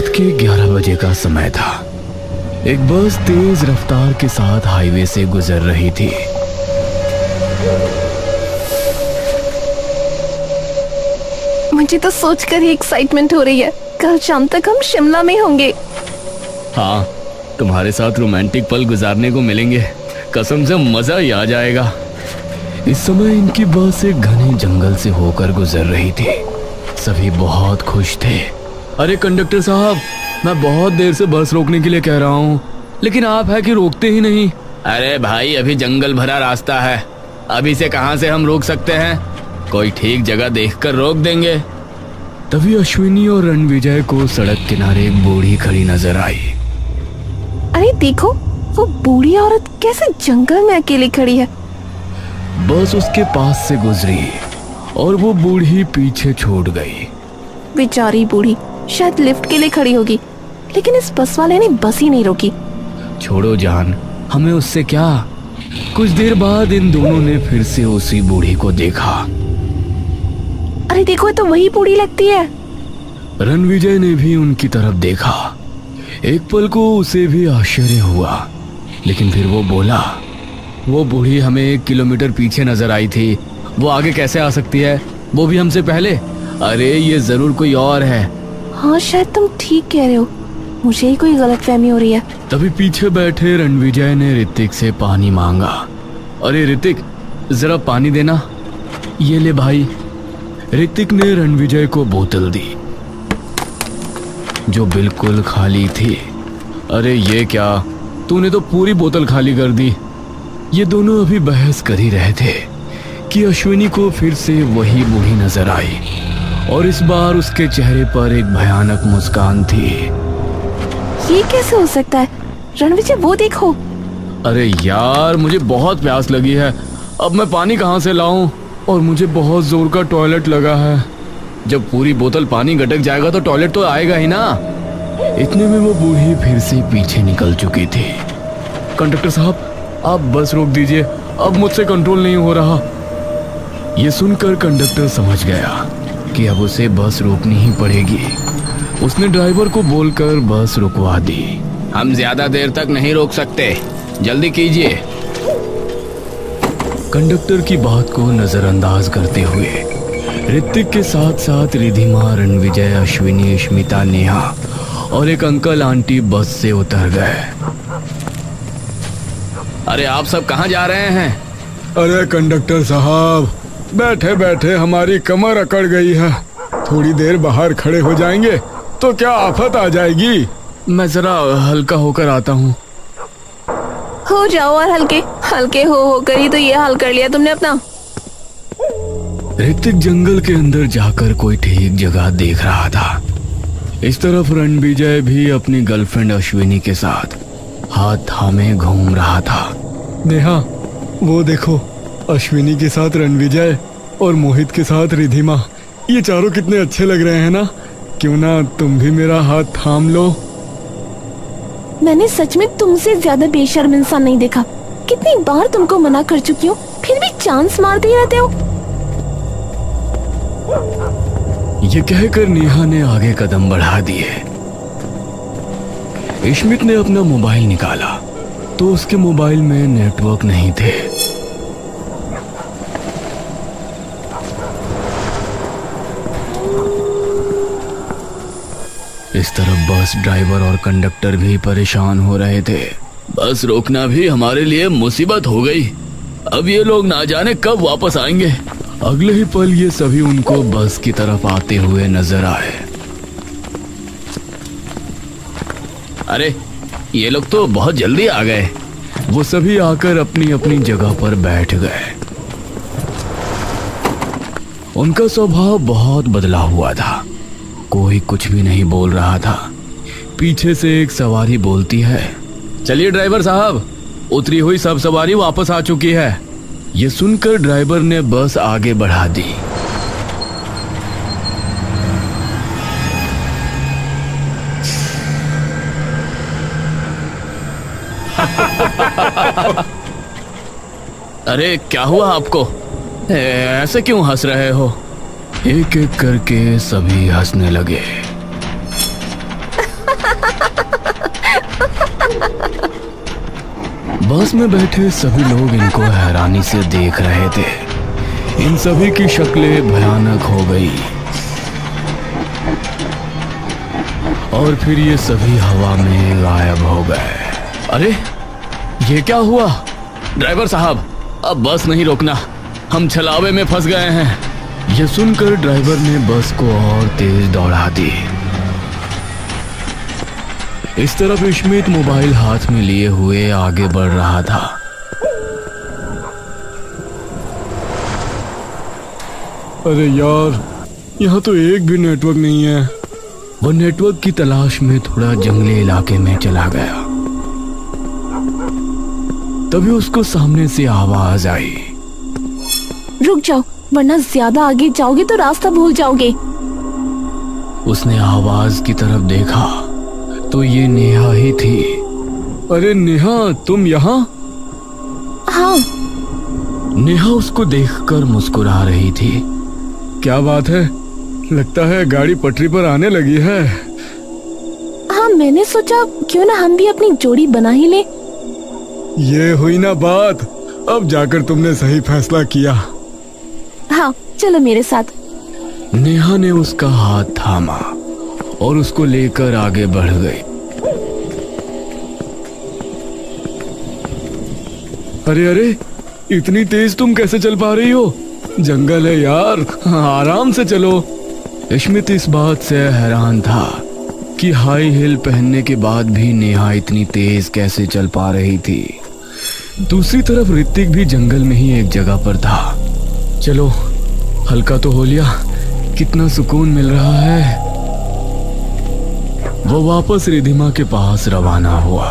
रात के 11 बजे का समय था। एक बस तेज रफ्तार के साथ हाईवे से गुजर रही थी। मुझे तो सोचकर ही एक्साइटमेंट हो रही है। कल शाम तक हम शिमला में होंगे। हाँ, तुम्हारे साथ रोमांटिक पल गुजारने को मिलेंगे। कसम से मजा ही आ जाएगा। इस समय इनकी बस एक घने जंगल से होकर गुजर रही थी। सभी बहुत खुश थे। अरे कंडक्टर साहब, मैं बहुत देर से बस रोकने के लिए कह रहा हूँ, लेकिन आप है कि रोकते ही नहीं। अरे भाई, अभी जंगल भरा रास्ता है, अभी से कहाँ से हम रोक सकते हैं। कोई ठीक जगह देखकर रोक देंगे। तभी अश्विनी और रणविजय को सड़क किनारे एक बूढ़ी खड़ी नजर आई। अरे देखो, वो बूढ़ी औरत कैसे जंगल में अकेली खड़ी है। बस उसके पास से गुजरी और वो बूढ़ी पीछे छूट गई। बेचारी बूढ़ी शायद लिफ्ट के लिए खड़ी होगी, लेकिन इस बस वाले ने बस ही नहीं रोकी। छोड़ो जान, हमें उससे क्या। कुछ देर बाद इन दोनों ने फिर से उसी बूढ़ी को देखा। अरे देखो, ये तो वही बूढ़ी लगती है। रणविजय ने भी उनकी तरफ देखा। एक पल को उसे भी आश्चर्य हुआ, लेकिन फिर वो बोला, वो बूढ़ी हमें 1 किलोमीटर पीछे नजर आई थी, वो आगे कैसे आ सकती है, वो भी हमसे पहले। अरे ये जरूर कोई और है। हाँ, शायद तुम ठीक कह रहे हो, मुझे ही कोई गलतफहमी हो रही है। तभी पीछे बैठे रणविजय ने ऋतिक से पानी मांगा। अरे ऋतिक, जरा पानी देना। ये ले भाई। ऋतिक ने रणविजय को बोतल दी, जो बिल्कुल खाली थी। अरे ये क्या, तूने तो पूरी बोतल खाली कर दी। ये दोनों अभी बहस कर ही रहे थे कि अश्विनी को फिर से वही बूढ़ी नजर आई, और इस बार उसके चेहरे पर एक भयानक मुस्कान थी। ये कैसे हो सकता है? रणविजय, वो देखो। अरे यार, मुझे बहुत प्यास लगी है, अब मैं पानी कहाँ से लाऊं? और मुझे बहुत जोर का टॉयलेट लगा है। जब पूरी बोतल पानी गटक जाएगा तो टॉयलेट तो आएगा ही ना। इतने में वो बूढ़ी फिर से पीछे निकल चुकी थी। कंडक्टर साहब, आप बस रोक दीजिए, अब मुझसे कंट्रोल नहीं हो रहा। ये सुनकर कंडक्टर समझ गया कि अब उसे बस रोकनी ही पड़ेगी। उसने ड्राइवर को बोलकर बस रुकवा दी। हम ज्यादा देर तक नहीं रोक सकते, जल्दी कीजिए। कंडक्टर की बात को नजरअंदाज करते हुए ऋतिक के साथ साथ रिधिमा, रणविजय, अश्विनी, स्मिता, नेहा और एक अंकल आंटी बस से उतर गए। अरे आप सब कहाँ जा रहे हैं? अरे कंडक्टर साहब, बैठे बैठे हमारी कमर अकड़ गई है, थोड़ी देर बाहर खड़े हो जाएंगे तो क्या आफत आ जाएगी। मैं जरा हल्का होकर आता हूँ। हो जाओ, और हल्के हल्के हो होकर ही तो ये हाल कर लिया तुमने अपना। ऋतिक जंगल के अंदर जाकर कोई ठीक जगह देख रहा था। इस तरफ रणविजय भी अपनी गर्लफ्रेंड अश्विनी के साथ हाथ थामे घूम रहा था। नेहा, वो देखो, अश्विनी के साथ रणविजय और मोहित के साथ रिधिमा, ये चारों कितने अच्छे लग रहे हैं ना। क्यों ना तुम भी मेरा हाथ थाम लो। मैंने सच में तुमसे ज्यादा बेशर्म इंसान नहीं देखा। कितनी बार तुमको मना कर चुकी हूँ, फिर भी चांस मारते ही रहते हो। ये कहकर नेहा ने आगे कदम बढ़ा दिए। स्मित ने अपना मोबाइल निकाला तो उसके मोबाइल में नेटवर्क नहीं थे। इस तरफ बस ड्राइवर और कंडक्टर भी परेशान हो रहे थे। बस रोकना भी हमारे लिए मुसीबत हो गई। अब ये लोग ना जाने कब वापस आएंगे। अगले ही पल ये सभी उनको बस की तरफ आते हुए नजर आए। अरे ये लोग तो बहुत जल्दी आ गए। वो सभी आकर अपनी अपनी जगह पर बैठ गए। उनका स्वभाव बहुत बदला हुआ था। कोई कुछ भी नहीं बोल रहा था। पीछे से एक सवारी बोलती है, चलिए ड्राइवर साहब, उतरी हुई सब सवारी वापस आ चुकी है। ये सुनकर ड्राइवर ने बस आगे बढ़ा दी। अरे क्या हुआ आपको? ऐसे क्यों हंस रहे हो? एक एक करके सभी हंसने लगे। बस में बैठे सभी लोग इनको हैरानी से देख रहे थे। इन सभी की शक्लें भयानक हो गई और फिर ये सभी हवा में गायब हो गए। अरे ये क्या हुआ? ड्राइवर साहब, अब बस नहीं रोकना, हम छलावे में फंस गए हैं। यह सुनकर ड्राइवर ने बस को और तेज दौड़ा दी। इस तरफ स्मिथ मोबाइल हाथ में लिए हुए आगे बढ़ रहा था। अरे यार, यहाँ तो एक भी नेटवर्क नहीं है। वो नेटवर्क की तलाश में थोड़ा जंगली इलाके में चला गया। तभी उसको सामने से आवाज आई। रुक जाओ, वरना ज्यादा आगे जाओगे तो रास्ता भूल जाओगे। उसने आवाज की तरफ देखा तो ये नेहा ही थी। अरे नेहा, तुम यहाँ? हाँ। नेहा उसको देखकर मुस्कुरा रही थी। क्या बात है, लगता है गाड़ी पटरी पर आने लगी है। हाँ, मैंने सोचा क्यों ना हम भी अपनी जोड़ी बना ही ले। ये हुई ना बात, अब जाकर तुमने सही फैसला किया। हाँ, चलो मेरे साथ। नेहा ने उसका हाथ थामा और उसको लेकर आगे बढ़ गई। अरे अरे, इतनी तेज तुम कैसे चल पा रही हो? जंगल है यार, आराम से चलो। स्मिथ इस बात से हैरान था कि हाई हील पहनने के बाद भी नेहा इतनी तेज कैसे चल पा रही थी। दूसरी तरफ ऋतिक भी जंगल में ही एक जगह पर था। चलो, हल्का तो हो लिया, कितना सुकून मिल रहा है। वो वापस रिधिमा के पास रवाना हुआ।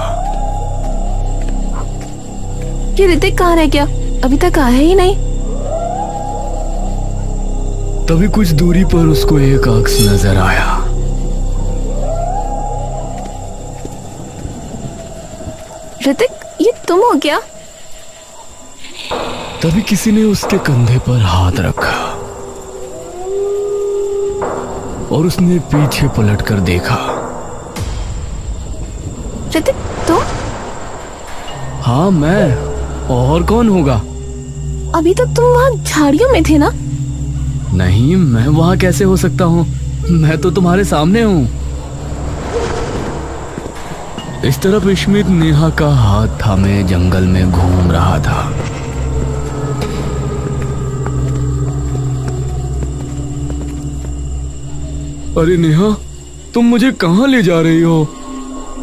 ये ऋतिक कहाँ रह गया? अभी तक आया ही नहीं। तभी कुछ दूरी पर उसको एक अक्स नजर आया। ऋतिक, ये तुम हो क्या? तभी किसी ने उसके कंधे पर हाथ रखा और उसने पीछे पलटकर देखा। ऋतिक, तुम? हाँ, मैं। और कौन होगा? अभी तक तुम वहाँ झाड़ियों में थे ना? नहीं, मैं वहां कैसे हो सकता हूँ? मैं तो तुम्हारे सामने हूँ। इस तरफ स्मिथ नेहा का हाथ थामे जंगल में घूम रहा था। अरे नेहा, तुम मुझे कहाँ ले जा रही हो?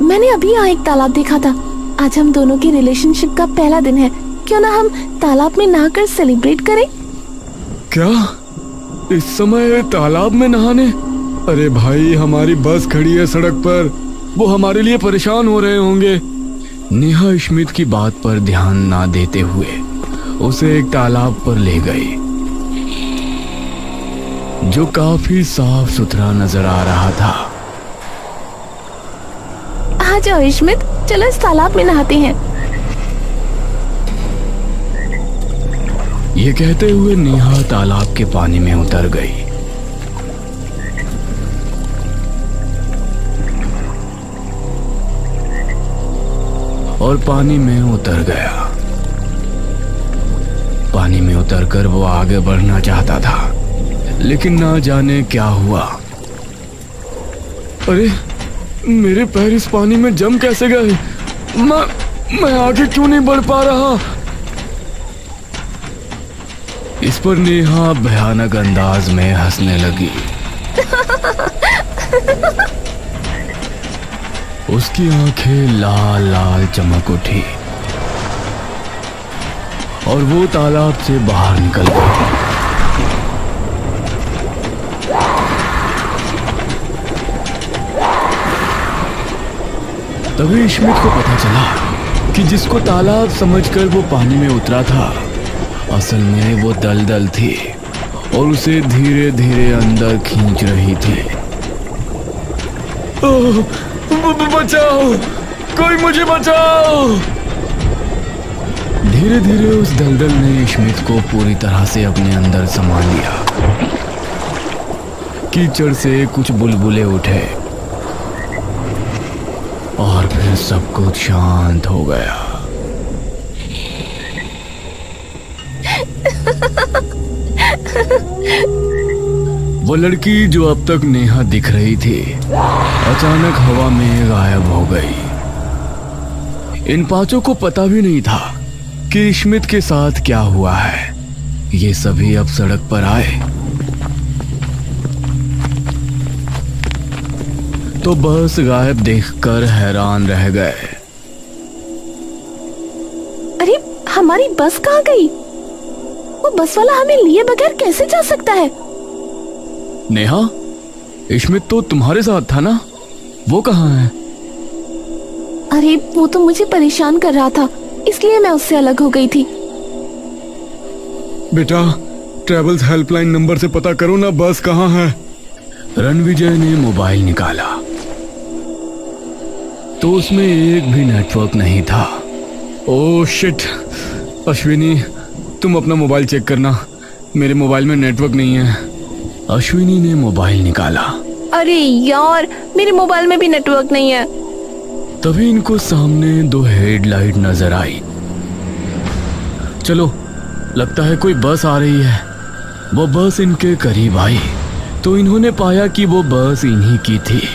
मैंने अभी यहाँ एक तालाब देखा था। आज हम दोनों की रिलेशनशिप का पहला दिन है, क्यों ना हम तालाब में नहाकर सेलिब्रेट करें? क्या इस समय तालाब में नहाने? अरे भाई, हमारी बस खड़ी है सड़क पर, वो हमारे लिए परेशान हो रहे होंगे। नेहा स्मिथ की बात पर ध्यान ना देते हुए उसे एक तालाब पर ले गई जो काफी साफ सुथरा नजर आ रहा था। आ जाओ स्मिथ, चलो इस तालाब में नहाते हैं। ये कहते हुए नेहा तालाब के पानी में उतर गई। और पानी में उतर गया। पानी में उतरकर वो आगे बढ़ना चाहता था, लेकिन ना जाने क्या हुआ। अरे, मेरे पैर इस पानी में जम कैसे गए? मैं आगे क्यों नहीं बढ़ पा रहा? इस पर नेहा भयानक अंदाज में हंसने लगी। उसकी आंखें लाल लाल चमक उठी और वो तालाब से बाहर निकल गई। तभी स्मिथ को पता चला कि जिसको तालाब समझकर वो पानी में उतरा था, असल में वो दलदल थी और उसे धीरे धीरे अंदर खींच रही थी। बचाओ, कोई मुझे बचाओ! धीरे धीरे उस दलदल ने स्मिथ को पूरी तरह से अपने अंदर समा लिया। कीचड़ से कुछ बुलबुले उठे और फिर सब कुछ शांत हो गया। वो लड़की जो अब तक नेहा दिख रही थी, अचानक हवा में गायब हो गई। इन पांचों को पता भी नहीं था कि स्मिथ के साथ क्या हुआ है। ये सभी अब सड़क पर आए तो बस गायब देखकर हैरान रह गए। अरे हमारी बस कहाँ गई? वो बस वाला हमें लिए बगैर कैसे जा सकता है? नेहा, स्मिथ तो तुम्हारे साथ था ना, वो कहाँ है? अरे वो तो मुझे परेशान कर रहा था, इसलिए मैं उससे अलग हो गई थी। बेटा, ट्रेवल्स हेल्पलाइन नंबर से पता करो ना, बस कहाँ है। रणविजय ने मोबाइल निकाला तो उसमें एक भी नेटवर्क नहीं था। ओह शिट, अश्विनी तुम अपना मोबाइल चेक करना, मेरे मोबाइल में नेटवर्क नहीं है। अश्विनी ने मोबाइल निकाला। अरे यार, मेरे मोबाइल में भी नेटवर्क नहीं है। तभी इनको सामने दो हेडलाइट नजर आई। चलो, लगता है कोई बस आ रही है। वो बस इनके करीब आई तो इन्होंने पाया कि वो बस इन्हीं की थी।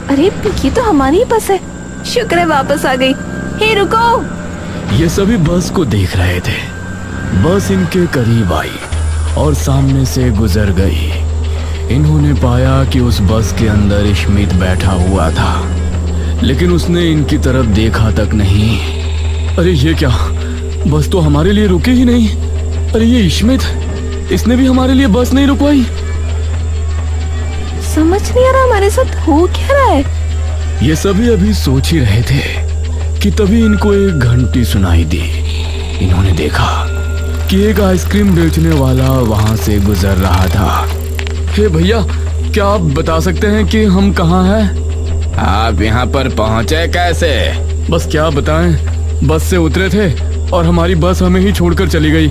अरे ये तो हमारी ही बस है, शुक्र है वापस आ गई। हे रुको! ये सभी बस को देख रहे थे। बस इनके करीब आई और सामने से गुजर गई। इन्होंने पाया कि उस बस के अंदर स्मिथ बैठा हुआ था, लेकिन उसने इनकी तरफ देखा तक नहीं। अरे ये क्या, बस तो हमारे लिए रुकी ही नहीं। अरे ये स्मिथ, इसने भी हमारे लिए बस नहीं रुकवाई। समझ नहीं आ रहा हमारे साथ हो क्या रहा है। ये सभी अभी सोच ही रहे थे कि तभी इनको एक घंटी सुनाई दी। इन्होंने देखा कि एक आइसक्रीम बेचने वाला वहां से गुजर रहा था। हे भैया, क्या आप बता सकते हैं कि हम कहाँ हैं? आप यहाँ पर पहुँचे कैसे? बस क्या बताएं, बस से उतरे थे और हमारी बस हमें ही छोड़कर चली गई।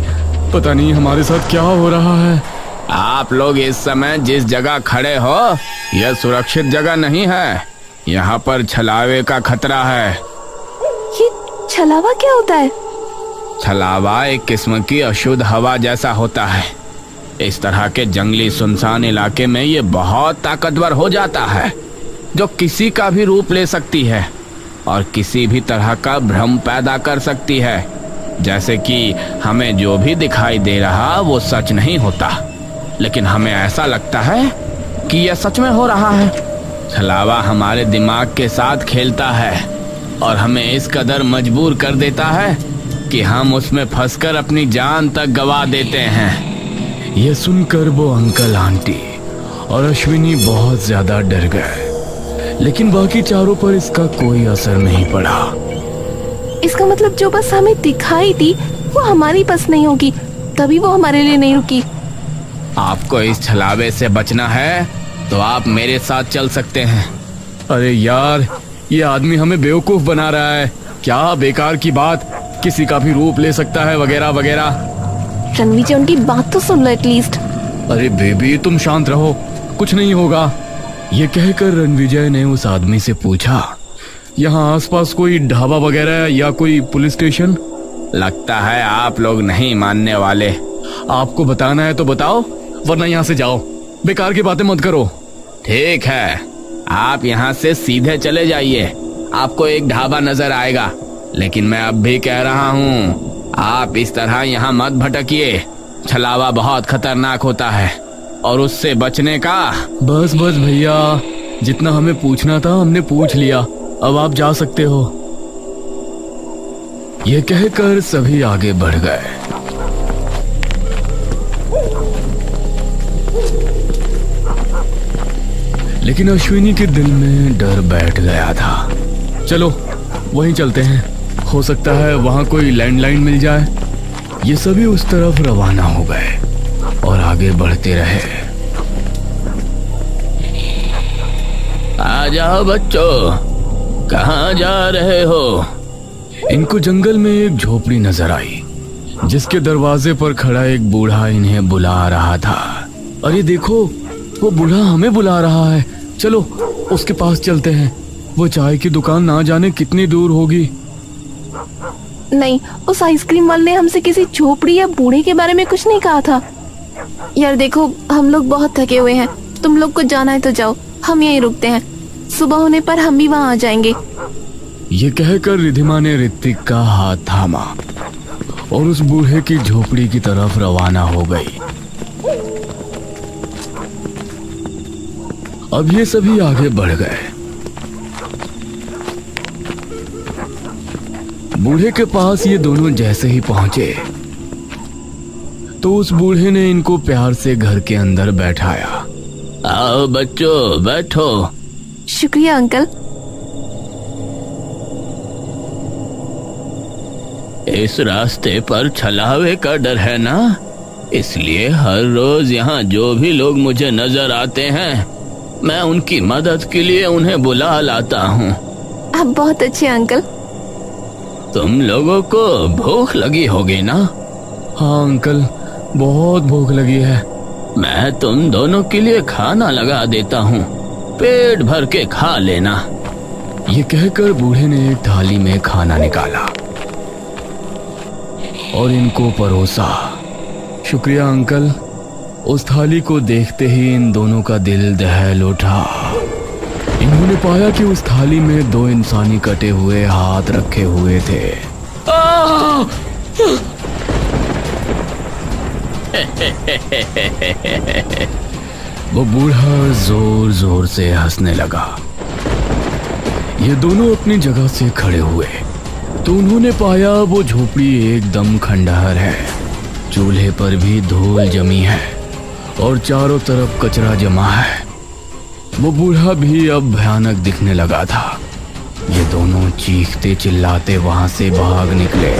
पता नहीं हमारे साथ क्या हो रहा है। आप लोग इस समय जिस जगह खड़े हो यह सुरक्षित जगह नहीं है। यहाँ पर छलावे का खतरा है। ये छलावा क्या होता है? छलावा एक किस्म की अशुद्ध हवा जैसा होता है। इस तरह के जंगली सुनसान इलाके में ये बहुत ताकतवर हो जाता है, जो किसी का भी रूप ले सकती है और किसी भी तरह का भ्रम पैदा कर सकती है। जैसे कि हमें जो भी दिखाई दे रहा वो सच नहीं होता, लेकिन हमें ऐसा लगता है कि यह सच में हो रहा है। छलावा हमारे दिमाग के साथ खेलता है और हमें इस कदर मजबूर कर देता है कि हम उसमें फंसकर अपनी जान तक गवा देते हैं। यह सुनकर वो अंकल, आंटी और अश्विनी बहुत ज्यादा डर गए, लेकिन बाकी चारों पर इसका कोई असर नहीं पड़ा। इसका मतलब जो बस हमें दिखाई दी वो हमारी बस नहीं होगी, तभी वो हमारे लिए नहीं रुकी। आपको इस छलावे से बचना है तो आप मेरे साथ चल सकते हैं। अरे यार, ये आदमी हमें बेवकूफ बना रहा है। क्या बेकार की बात, किसी का भी रूप ले सकता है वगैरह वगैरह। रणविजय, उनकी बात तो सुन लो एटलीस्ट। अरे बेबी, तुम शांत रहो, कुछ नहीं होगा। ये कहकर रणविजय ने उस आदमी से पूछा, यहाँ आसपास कोई ढाबा वगैरह या कोई पुलिस स्टेशन? लगता है आप लोग नहीं मानने वाले। आपको बताना है तो बताओ, वरना यहाँ से जाओ, बेकार की बातें मत करो। ठीक है, आप यहाँ से सीधे चले जाइए, आपको एक ढाबा नजर आएगा। लेकिन मैं अब भी कह रहा हूँ, आप इस तरह यहाँ मत भटकिए। छलावा बहुत खतरनाक होता है और उससे बचने का। बस बस भैया, जितना हमें पूछना था हमने पूछ लिया, अब आप जा सकते हो। ये कहकर सभी आगे बढ़ गए। लेकिन अश्विनी के दिल में डर बैठ गया था। चलो वहीं चलते हैं, हो सकता है वहां कोई लैंडलाइन मिल जाए। ये सभी उस तरफ रवाना हो गए और आगे बढ़ते रहे। आ जाओ बच्चों, कहाँ जा रहे हो? इनको जंगल में एक झोपड़ी नजर आई, जिसके दरवाजे पर खड़ा एक बूढ़ा इन्हें बुला रहा था। अरे देखो, वो बूढ़ा हमें बुला रहा है, चलो उसके पास चलते हैं। वो चाय की दुकान ना जाने कितनी दूर होगी। नहीं, उस आइसक्रीम वाले ने हमसे किसी झोपड़ी या बूढ़े के बारे में कुछ नहीं कहा था। यार देखो, हम लोग बहुत थके हुए हैं, तुम लोग को जाना है तो जाओ, हम यहीं रुकते हैं, सुबह होने पर हम भी वहाँ आ जाएंगे। ये कहकर रिधिमा ने ऋत्विक का हाथ थामा और उस बूढ़े की झोपड़ी की तरफ रवाना हो गई। अब ये सभी आगे बढ़ गए। बूढ़े के पास ये दोनों जैसे ही पहुंचे तो उस बूढ़े ने इनको प्यार से घर के अंदर बैठाया। आओ बच्चों, बैठो। शुक्रिया अंकल। इस रास्ते पर छलावे का डर है ना, इसलिए हर रोज यहाँ जो भी लोग मुझे नजर आते हैं, मैं उनकी मदद के लिए उन्हें बुला लाता हूँ। आप बहुत अच्छे अंकल। तुम लोगों को भूख लगी होगी ना? हाँ अंकल, बहुत भूख लगी है। मैं तुम दोनों के लिए खाना लगा देता हूँ, पेट भर के खा लेना। ये कहकर बूढ़े ने एक थाली में खाना निकाला और इनको परोसा। शुक्रिया अंकल। उस थाली को देखते ही इन दोनों का दिल दहल उठा। इन्होंने पाया कि उस थाली में 2 इंसानी कटे हुए हाथ रखे हुए थे। वो बूढ़ा जोर जोर से हंसने लगा। ये दोनों अपनी जगह से खड़े हुए तो उन्होंने पाया वो झोपड़ी एकदम खंडहर है। चूल्हे पर भी धूल जमी है और चारों तरफ कचरा जमा है। वो बूढ़ा भी अब भयानक दिखने लगा था। ये दोनों चीखते चिल्लाते वहां से भाग निकले।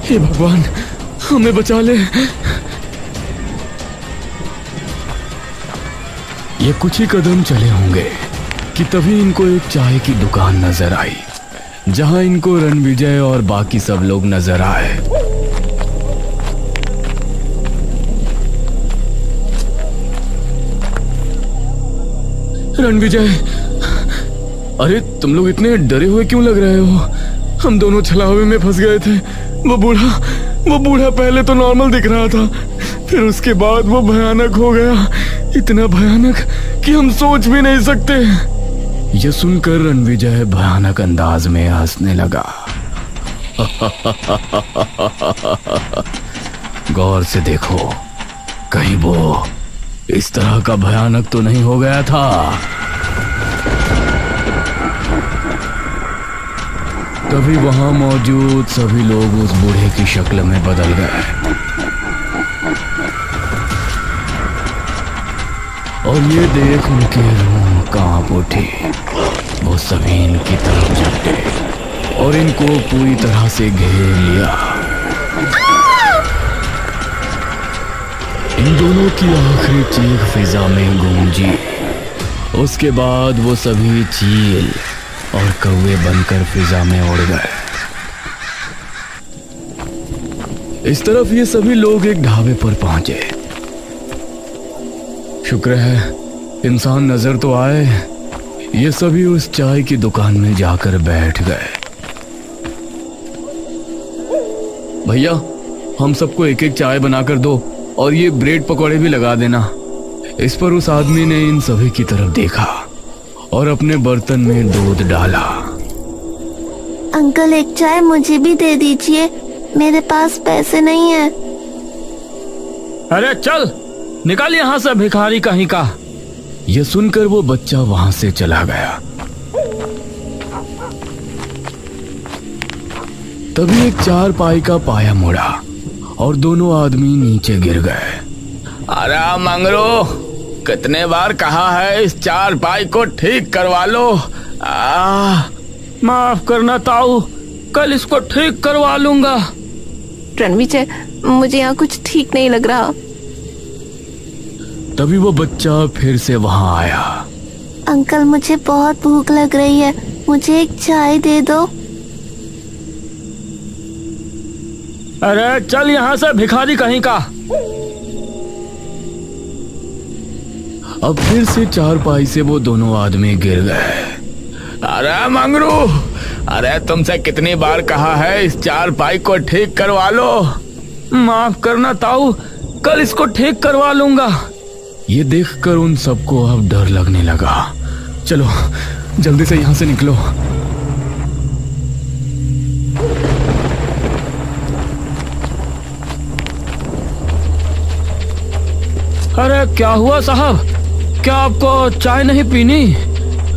हे भगवान, हमें बचा ले। ये कुछ ही कदम चले होंगे कि तभी इनको एक चाय की दुकान नजर आई, जहां इनको रणविजय और बाकी सब लोग नजर आए। रणविजय, अरे तुम लोग इतने डरे हुए क्यों लग रहे हो? हम दोनों छलावे में फंस गए थे। वो बूढ़ा पहले तो नॉर्मल दिख रहा था, फिर उसके बाद वो भयानक हो गया, इतना भयानक कि हम सोच भी नहीं सकते। यह सुनकर रणविजय भयानक अंदाज में हंसने लगा। गौर से देखो, कहीं वो इस तरह का भयानक तो नहीं हो गया था। तभी वहां मौजूद सभी लोग उस बूढ़े की शक्ल में बदल गए और ये देख उनके रूह कांप उठे। वो सभी इनकी तरफ झपटे और इनको पूरी तरह से घेर लिया। इन दोनों की आखिरी चीख फिजा में गूंजी। उसके बाद वो सभी चील और कौवे बनकर फिजा में उड़ गए। इस तरफ ये सभी लोग एक ढाबे पर पहुंचे। शुक्र है इंसान नजर तो आए। ये सभी उस चाय की दुकान में जाकर बैठ गए। भैया, हम सबको एक एक चाय बनाकर दो और ये ब्रेड पकौड़े भी लगा देना। इस पर उस आदमी ने इन सभी की तरफ देखा और अपने बर्तन में दूध डाला। अंकल, एक चाय मुझे भी दे दीजिए, मेरे पास पैसे नहीं है। अरे चल, निकाल यहाँ से भिखारी कहीं का। यह सुनकर वो बच्चा वहां से चला गया। तभी एक चारपाई का पाया मुड़ा और दोनों आदमी नीचे गिर गए। अरे मंगरू, कितने बार कहा है इस चारपाई को ठीक करवा लो। माफ करना ताऊ, कल इसको ठीक करवा लूंगा। रणविजय, मुझे यहाँ कुछ ठीक नहीं लग रहा। तभी वो बच्चा फिर से वहां आया। अंकल, मुझे बहुत भूख लग रही है, मुझे एक चाय दे दो। अरे चल यहाँ से भिखारी कहीं का। अब फिर से चारपाई से वो दोनों आदमी गिर गए। अरे मंगरू, अरे तुमसे कितनी बार कहा है इस चारपाई को ठीक करवा लो। माफ करना ताऊ, कल इसको ठीक करवा लूंगा। ये देखकर उन सबको अब डर लगने लगा। चलो जल्दी से यहाँ से निकलो। अरे क्या हुआ साहब, क्या आपको चाय नहीं पीनी?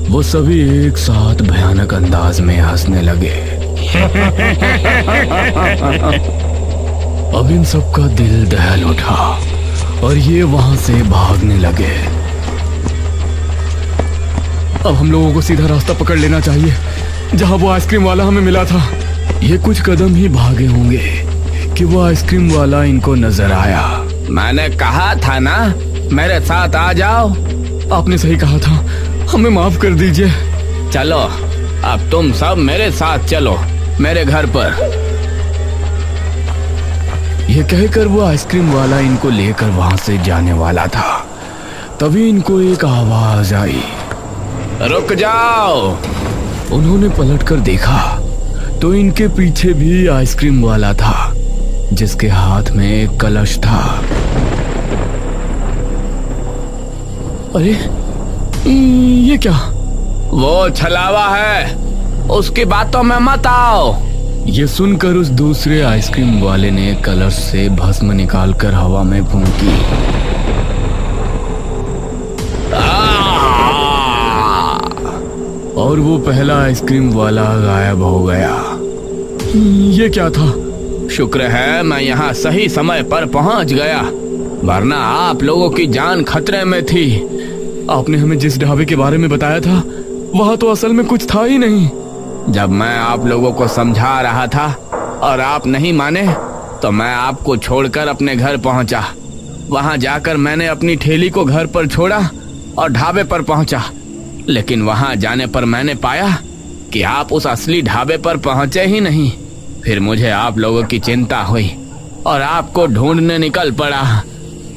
वो सभी एक साथ भयानक अंदाज में हंसने लगे। अब इन सबका दिल दहल उठा और ये वहां से भागने लगे। अब हम लोगों को सीधा रास्ता पकड़ लेना चाहिए जहां वो आइसक्रीम वाला हमें मिला था। ये कुछ कदम ही भागे होंगे कि वो आइसक्रीम वाला इनको नजर आया। मैंने कहा था ना, मेरे साथ आ जाओ। आपने सही कहा था, हमें माफ कर दीजिए। चलो अब तुम सब मेरे साथ चलो मेरे घर पर। यह कहकर वो आइसक्रीम वाला इनको लेकर वहां से जाने वाला था। तभी इनको एक आवाज आई, रुक जाओ। उन्होंने पलटकर देखा तो इनके पीछे भी आइसक्रीम वाला था जिसके हाथ में एक कलश था। अरे ये क्या? वो छलावा है, उसकी बातों में मत आओ। ये सुनकर उस दूसरे आइसक्रीम वाले ने कलश से भस्म निकालकर हवा में फूंकी। और वो पहला आइसक्रीम वाला गायब हो गया। ये क्या था? शुक्र है मैं यहाँ सही समय पर पहुँच गया, वरना आप लोगों की जान खतरे में थी। आपने हमें जिस ढाबे के बारे में बताया था वहाँ तो असल में कुछ था ही नहीं। जब मैं आप लोगों को समझा रहा था और आप नहीं माने तो मैं आपको छोड़कर अपने घर पहुँचा। वहाँ जाकर मैंने अपनी ठेली को घर पर छोड़ा और ढाबे पर पहुँचा, लेकिन वहाँ जाने पर मैंने पाया कि आप उस असली ढाबे पर पहुँचे ही नहीं। फिर मुझे आप लोगों की चिंता हुई और आपको ढूंढने निकल पड़ा।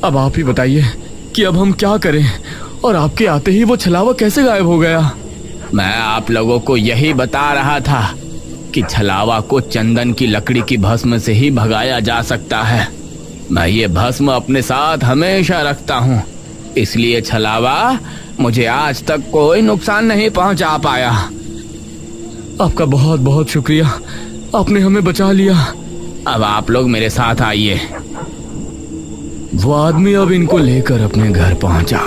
अब आप ही बताइए कि अब हम क्या करें, और आपके आते ही वो छलावा कैसे गायब हो गया? मैं आप लोगों को यही बता रहा था कि छलावा को चंदन की लकड़ी की भस्म से ही भगाया जा सकता है। मैं ये भस्म अपने साथ हमेशा रखता हूँ, इसलिए छलावा मुझे आज तक कोई नुकसान नहीं पहुँचा पाया। आपका बहुत बहुत शुक्रिया, आपने हमें बचा लिया। अब आप लोग मेरे साथ आइए। वो आदमी अब इनको लेकर अपने घर पहुंचा।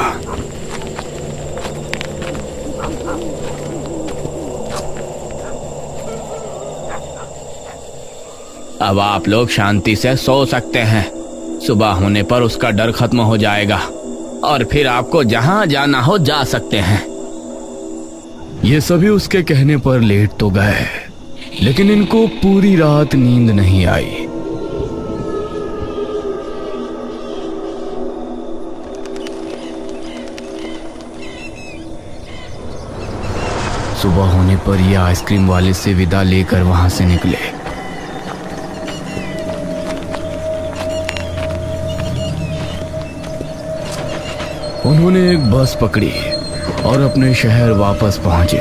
अब आप लोग शांति से सो सकते हैं। सुबह होने पर उसका डर खत्म हो जाएगा और फिर आपको जहां जाना हो जा सकते हैं। ये सभी उसके कहने पर लेट तो गए, लेकिन इनको पूरी रात नींद नहीं आई। सुबह होने पर ये आइसक्रीम वाले से विदा लेकर वहां से निकले। उन्होंने एक बस पकड़ी और अपने शहर वापस पहुंचे।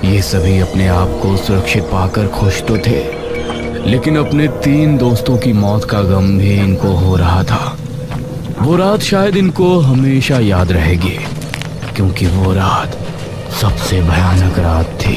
ये सभी अपने आप को सुरक्षित पाकर खुश तो थे, लेकिन अपने 3 दोस्तों की मौत का गम भी इनको हो रहा था। वो रात शायद इनको हमेशा याद रहेगी, क्योंकि वो रात सबसे भयानक रात थी।